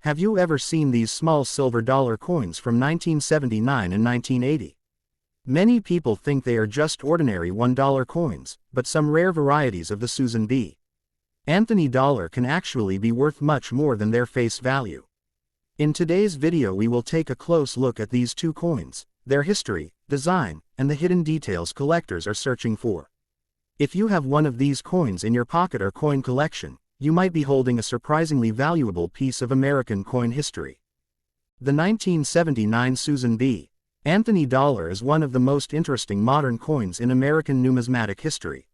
Have you ever seen these small silver dollar coins from 1979 and 1980? Many people think they are just ordinary $1 coins, but some rare varieties of the Susan B. Anthony dollar can actually be worth much more than their face value. In today's video we will take a close look at these two coins, their history, design, and the hidden details collectors are searching for. If you have one of these coins in your pocket or coin collection, you might be holding a surprisingly valuable piece of American coin history. The 1979 Susan B. Anthony dollar is one of the most interesting modern coins in American numismatic history.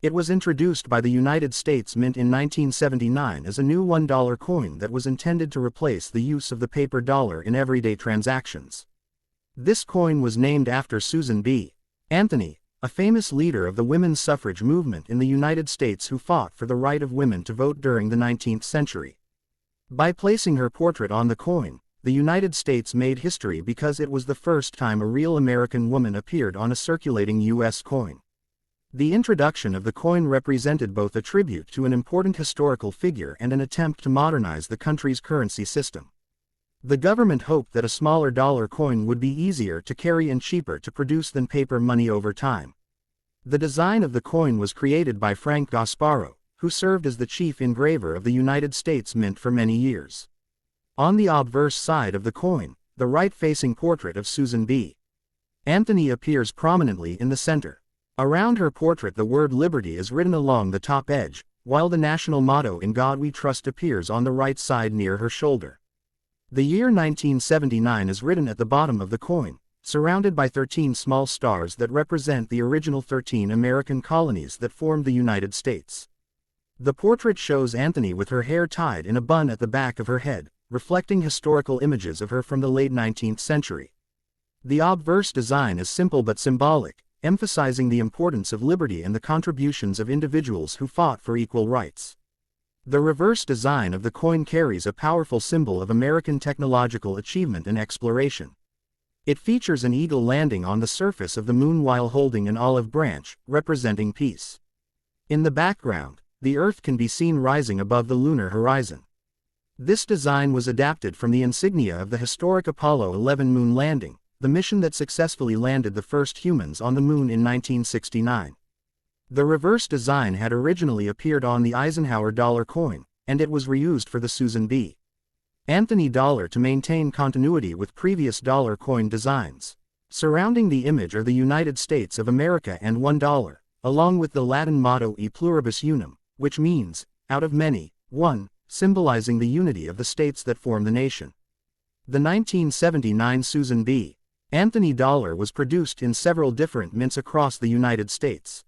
It was introduced by the United States Mint in 1979 as a new $1 coin that was intended to replace the use of the paper dollar in everyday transactions. This coin was named after Susan B. Anthony, a famous leader of the women's suffrage movement in the United States who fought for the right of women to vote during the 19th century. By placing her portrait on the coin, the United States made history because it was the first time a real American woman appeared on a circulating U.S. coin. The introduction of the coin represented both a tribute to an important historical figure and an attempt to modernize the country's currency system. The government hoped that a smaller dollar coin would be easier to carry and cheaper to produce than paper money over time. The design of the coin was created by Frank Gasparo, who served as the chief engraver of the United States Mint for many years. On the obverse side of the coin, the right-facing portrait of Susan B. Anthony appears prominently in the center. Around her portrait the word Liberty is written along the top edge, while the national motto "In God We Trust" appears on the right side near her shoulder. The year 1979 is written at the bottom of the coin, surrounded by 13 small stars that represent the original 13 American colonies that formed the United States. The portrait shows Anthony with her hair tied in a bun at the back of her head, reflecting historical images of her from the late 19th century. The obverse design is simple but symbolic, emphasizing the importance of liberty and the contributions of individuals who fought for equal rights. The reverse design of the coin carries a powerful symbol of American technological achievement and exploration. It features an eagle landing on the surface of the moon while holding an olive branch, representing peace. In the background, the Earth can be seen rising above the lunar horizon. This design was adapted from the insignia of the historic Apollo 11 moon landing, the mission that successfully landed the first humans on the moon in 1969. The reverse design had originally appeared on the Eisenhower dollar coin, and it was reused for the Susan B. Anthony dollar to maintain continuity with previous dollar coin designs. Surrounding the image are the United States of America and $1, along with the Latin motto E pluribus unum, which means, out of many, one, symbolizing the unity of the states that form the nation. The 1979 Susan B. Anthony dollar was produced in several different mints across the United States.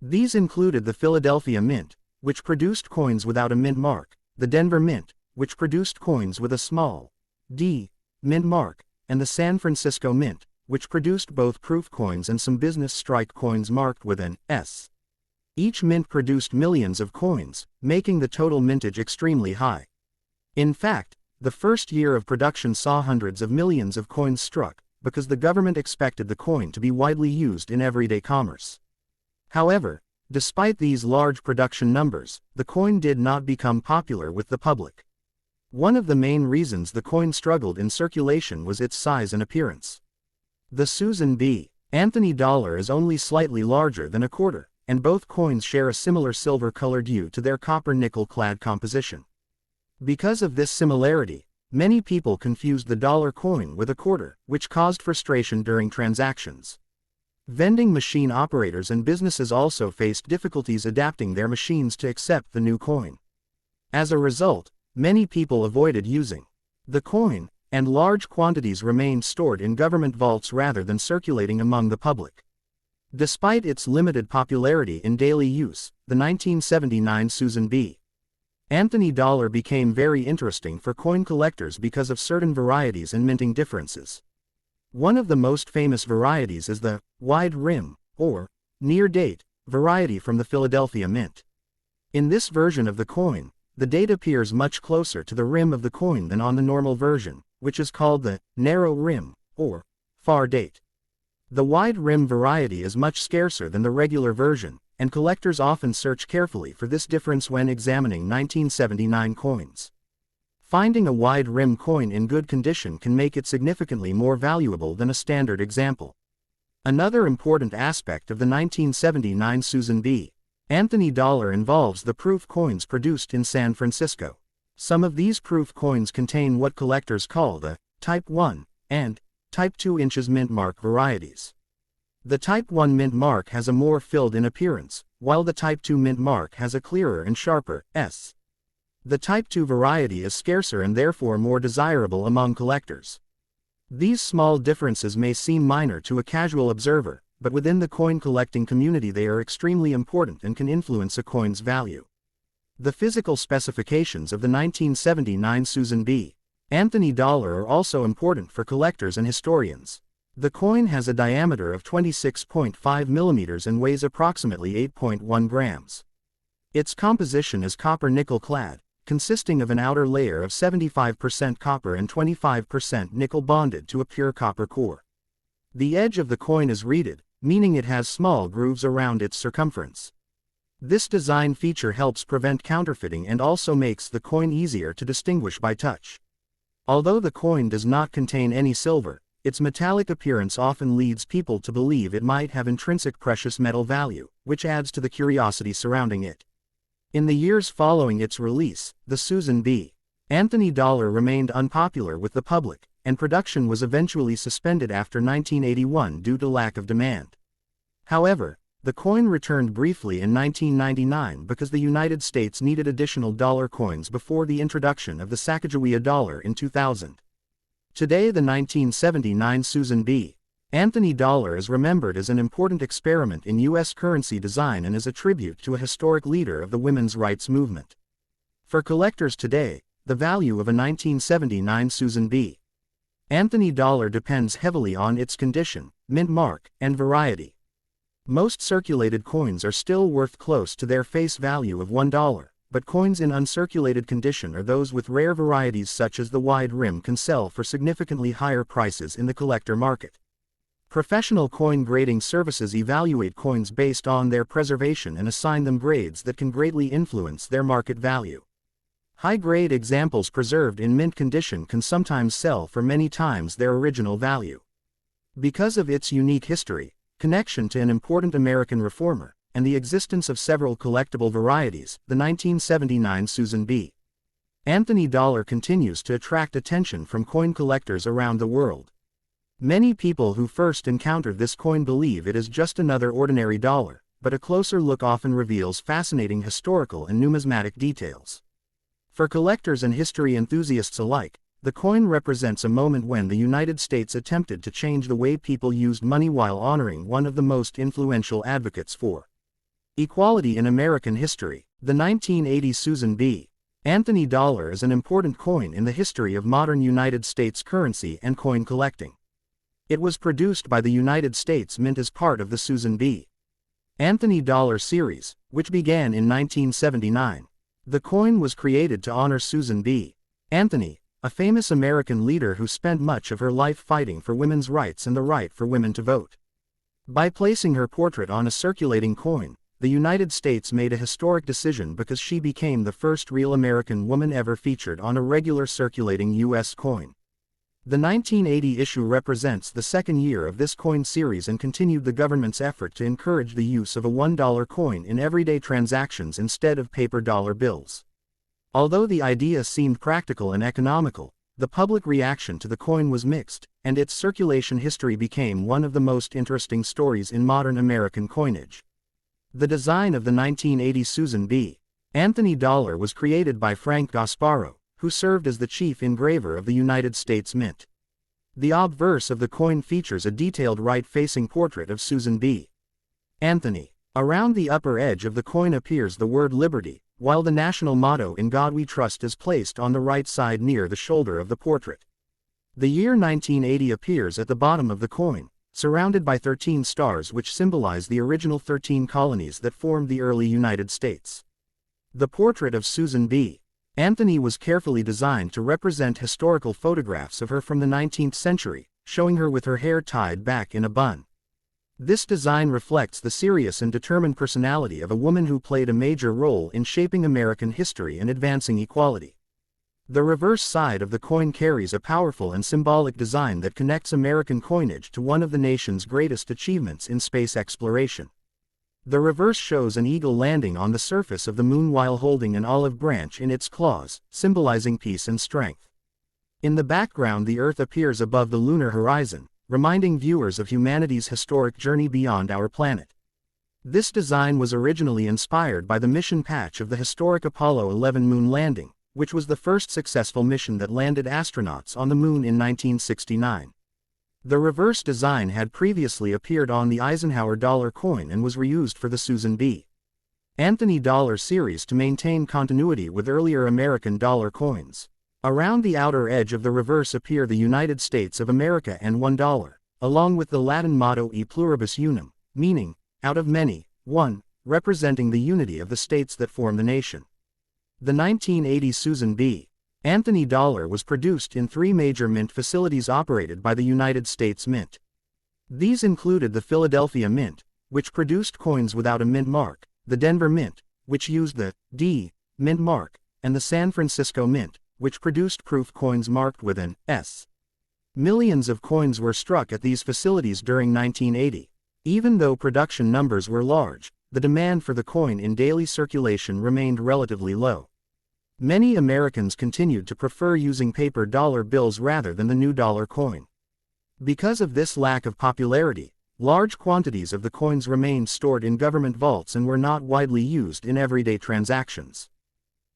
These included the Philadelphia Mint, which produced coins without a mint mark, the Denver Mint, which produced coins with a small d mint mark, and the San Francisco Mint, which produced both proof coins and some business strike coins marked with an S. Each mint produced millions of coins, making the total mintage extremely high. In fact, the first year of production saw hundreds of millions of coins struck, because the government expected the coin to be widely used in everyday commerce. However, despite these large production numbers, the coin did not become popular with the public. One of the main reasons the coin struggled in circulation was its size and appearance. The Susan B. Anthony dollar is only slightly larger than a quarter, and both coins share a similar silver-colored hue to their copper-nickel-clad composition. Because of this similarity, many people confused the dollar coin with a quarter, which caused frustration during transactions. Vending machine operators and businesses also faced difficulties adapting their machines to accept the new coin. As a result, many people avoided using the coin, and large quantities remained stored in government vaults rather than circulating among the public. Despite its limited popularity in daily use, the 1979 Susan B. Anthony dollar became very interesting for coin collectors because of certain varieties and minting differences. One of the most famous varieties is the wide rim, or near date, variety from the Philadelphia Mint. In this version of the coin, the date appears much closer to the rim of the coin than on the normal version, which is called the narrow rim, or far date. The wide rim variety is much scarcer than the regular version, and collectors often search carefully for this difference when examining 1979 coins. Finding a wide rim coin in good condition can make it significantly more valuable than a standard example. Another important aspect of the 1979 Susan B. Anthony dollar involves the proof coins produced in San Francisco. Some of these proof coins contain what collectors call the Type 1 and Type 2 inches mint mark varieties. The Type 1 mint mark has a more filled-in appearance, while the Type 2 mint mark has a clearer and sharper S. The Type 2 variety is scarcer and therefore more desirable among collectors. These small differences may seem minor to a casual observer, but within the coin collecting community they are extremely important and can influence a coin's value. The physical specifications of the 1979 Susan B. Anthony dollar are also important for collectors and historians. The coin has a diameter of 26.5 millimeters and weighs approximately 8.1 grams. Its composition is copper-nickel clad, consisting of an outer layer of 75% copper and 25% nickel bonded to a pure copper core. The edge of the coin is reeded, meaning it has small grooves around its circumference. This design feature helps prevent counterfeiting and also makes the coin easier to distinguish by touch. Although the coin does not contain any silver, its metallic appearance often leads people to believe it might have intrinsic precious metal value, which adds to the curiosity surrounding it. In the years following its release, the Susan B. Anthony dollar remained unpopular with the public, and production was eventually suspended after 1981 due to lack of demand. However, the coin returned briefly in 1999 because the United States needed additional dollar coins before the introduction of the Sacagawea dollar in 2000. Today the 1979 Susan B. Anthony dollar is remembered as an important experiment in U.S. currency design and as a tribute to a historic leader of the women's rights movement. For collectors today, the value of a 1979 Susan B. Anthony dollar depends heavily on its condition, mint mark, and variety. Most circulated coins are still worth close to their face value of $1, but coins in uncirculated condition or those with rare varieties such as the wide rim can sell for significantly higher prices in the collector market. Professional coin grading services evaluate coins based on their preservation and assign them grades that can greatly influence their market value. High-grade examples preserved in mint condition can sometimes sell for many times their original value. Because of its unique history, connection to an important American reformer, and the existence of several collectible varieties, the 1979 Susan B. Anthony dollar continues to attract attention from coin collectors around the world. Many people who first encounter this coin believe it is just another ordinary dollar, but a closer look often reveals fascinating historical and numismatic details. For collectors and history enthusiasts alike, the coin represents a moment when the United States attempted to change the way people used money while honoring one of the most influential advocates for equality in American history. The 1980 Susan B. Anthony dollar is an important coin in the history of modern United States currency and coin collecting. It was produced by the United States Mint as part of the Susan B. Anthony dollar series, which began in 1979. The coin was created to honor Susan B. Anthony, a famous American leader who spent much of her life fighting for women's rights and the right for women to vote. By placing her portrait on a circulating coin, the United States made a historic decision because she became the first real American woman ever featured on a regular circulating U.S. coin. The 1980 issue represents the second year of this coin series and continued the government's effort to encourage the use of a $1 coin in everyday transactions instead of paper dollar bills. Although the idea seemed practical and economical, the public reaction to the coin was mixed, and its circulation history became one of the most interesting stories in modern American coinage. The design of the 1980 Susan B. Anthony dollar was created by Frank Gasparo, who served as the chief engraver of the United States Mint. The obverse of the coin features a detailed right-facing portrait of Susan B. Anthony. Around the upper edge of the coin appears the word Liberty, while the national motto "In God We Trust" is placed on the right side near the shoulder of the portrait. The year 1980 appears at the bottom of the coin, surrounded by 13 stars which symbolize the original 13 colonies that formed the early United States. The portrait of Susan B. Anthony was carefully designed to represent historical photographs of her from the 19th century, showing her with her hair tied back in a bun. This design reflects the serious and determined personality of a woman who played a major role in shaping American history and advancing equality. The reverse side of the coin carries a powerful and symbolic design that connects American coinage to one of the nation's greatest achievements in space exploration. The reverse shows an eagle landing on the surface of the moon while holding an olive branch in its claws, symbolizing peace and strength. In the background, the Earth appears above the lunar horizon, reminding viewers of humanity's historic journey beyond our planet. This design was originally inspired by the mission patch of the historic Apollo 11 moon landing, which was the first successful mission that landed astronauts on the moon in 1969. The reverse design had previously appeared on the Eisenhower dollar coin and was reused for the Susan B. Anthony dollar series to maintain continuity with earlier American dollar coins. Around the outer edge of the reverse appear the United States of America and $1, along with the Latin motto E pluribus unum, meaning, out of many, one, representing the unity of the states that form the nation. The 1980 Susan B. Anthony dollar was produced in 3 major mint facilities operated by the United States Mint. These included the Philadelphia Mint, which produced coins without a mint mark, the Denver Mint, which used the D mint mark, and the San Francisco Mint, which produced proof coins marked with an S. Millions of coins were struck at these facilities during 1980. Even though production numbers were large, the demand for the coin in daily circulation remained relatively low. Many Americans continued to prefer using paper dollar bills rather than the new dollar coin. Because of this lack of popularity, large quantities of the coins remained stored in government vaults and were not widely used in everyday transactions.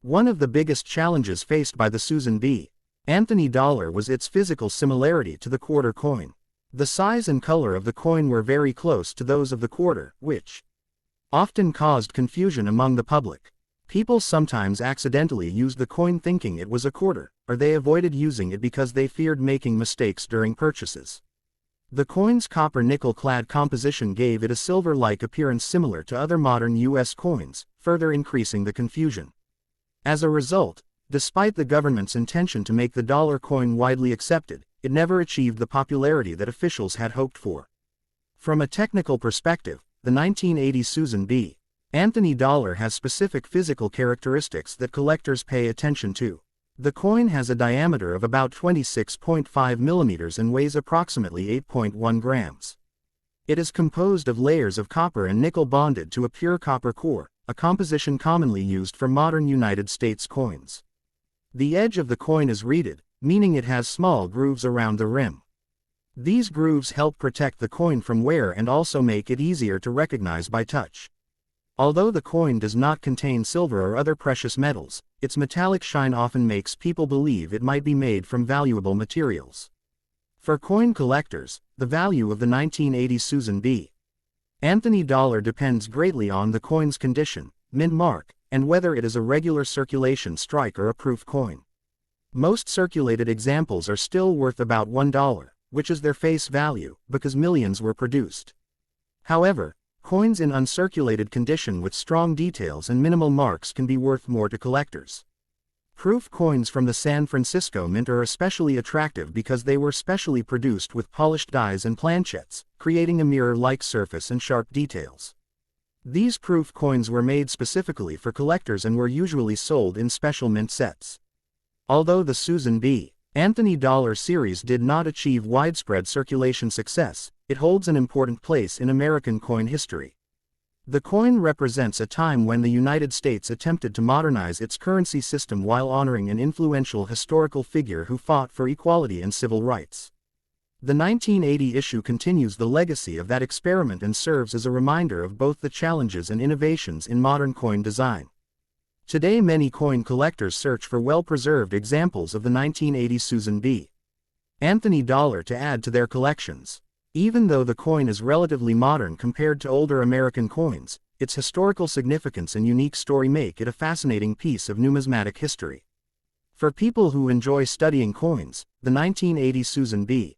One of the biggest challenges faced by the Susan B. Anthony dollar was its physical similarity to the quarter coin. The size and color of the coin were very close to those of the quarter, which often caused confusion among the public. People sometimes accidentally used the coin thinking it was a quarter, or they avoided using it because they feared making mistakes during purchases. The coin's copper-nickel-clad composition gave it a silver-like appearance similar to other modern U.S. coins, further increasing the confusion. As a result, despite the government's intention to make the dollar coin widely accepted, it never achieved the popularity that officials had hoped for. From a technical perspective, the 1980 Susan B. Anthony dollar has specific physical characteristics that collectors pay attention to. The coin has a diameter of about 26.5 millimeters and weighs approximately 8.1 grams. It is composed of layers of copper and nickel bonded to a pure copper core, a composition commonly used for modern United States coins. The edge of the coin is reeded, meaning it has small grooves around the rim. These grooves help protect the coin from wear and also make it easier to recognize by touch. Although the coin does not contain silver or other precious metals, its metallic shine often makes people believe it might be made from valuable materials. For coin collectors, the value of the 1980 Susan B. Anthony dollar depends greatly on the coin's condition, mint mark, and whether it is a regular circulation strike or a proof coin. Most circulated examples are still worth about $1, which is their face value, because millions were produced. However, coins in uncirculated condition with strong details and minimal marks can be worth more to collectors. Proof coins from the San Francisco Mint are especially attractive because they were specially produced with polished dies and planchettes, creating a mirror-like surface and sharp details. These proof coins were made specifically for collectors and were usually sold in special mint sets. Although the Susan B. Anthony dollar series did not achieve widespread circulation success, it holds an important place in American coin history. The coin represents a time when the United States attempted to modernize its currency system while honoring an influential historical figure who fought for equality and civil rights. The 1980 issue continues the legacy of that experiment and serves as a reminder of both the challenges and innovations in modern coin design. Today many coin collectors search for well-preserved examples of the 1980 Susan B. Anthony dollar to add to their collections. Even though the coin is relatively modern compared to older American coins, its historical significance and unique story make it a fascinating piece of numismatic history. For people who enjoy studying coins, the 1980 Susan B.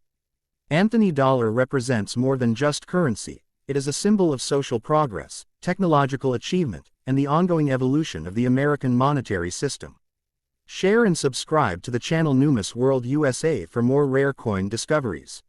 Anthony dollar represents more than just currency. It is a symbol of social progress, technological achievement, and the ongoing evolution of the American monetary system. Share and subscribe to the channel Numis World USA for more rare coin discoveries.